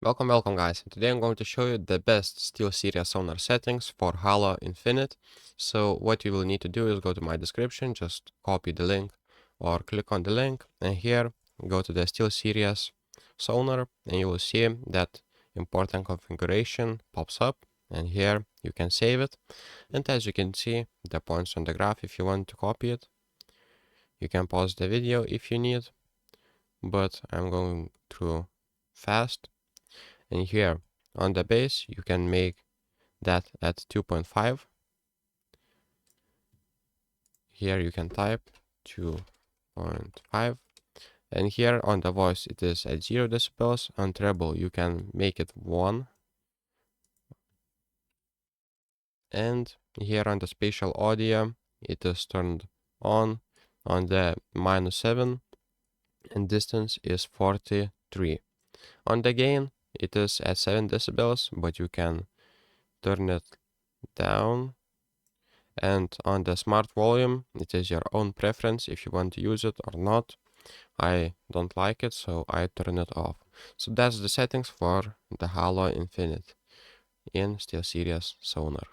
Welcome guys. Today I'm going to show you the best SteelSeries Sonar settings for Halo Infinite. So what you will need to do is go to my description, just copy the link or click on the link, and here go to the SteelSeries Sonar, and you will see that important configuration pops up, and here you can save it. And as you can see, the points on the graph, if you want to copy it, you can pause the video if you need, but I'm going through fast. And here on the base, you can make that at 2.5. Here you can type 2.5. And here on the voice, it is at 0 decibels. On treble, you can make it 1. And here on the spatial audio, it is turned on the -7. And distance is 43. On the gain, it is at 7 decibels, but you can turn it down. And on the smart volume, it is your own preference if you want to use it or not. I don't like it, so I turn it off. So that's the settings for the Halo Infinite in SteelSeries Sonar.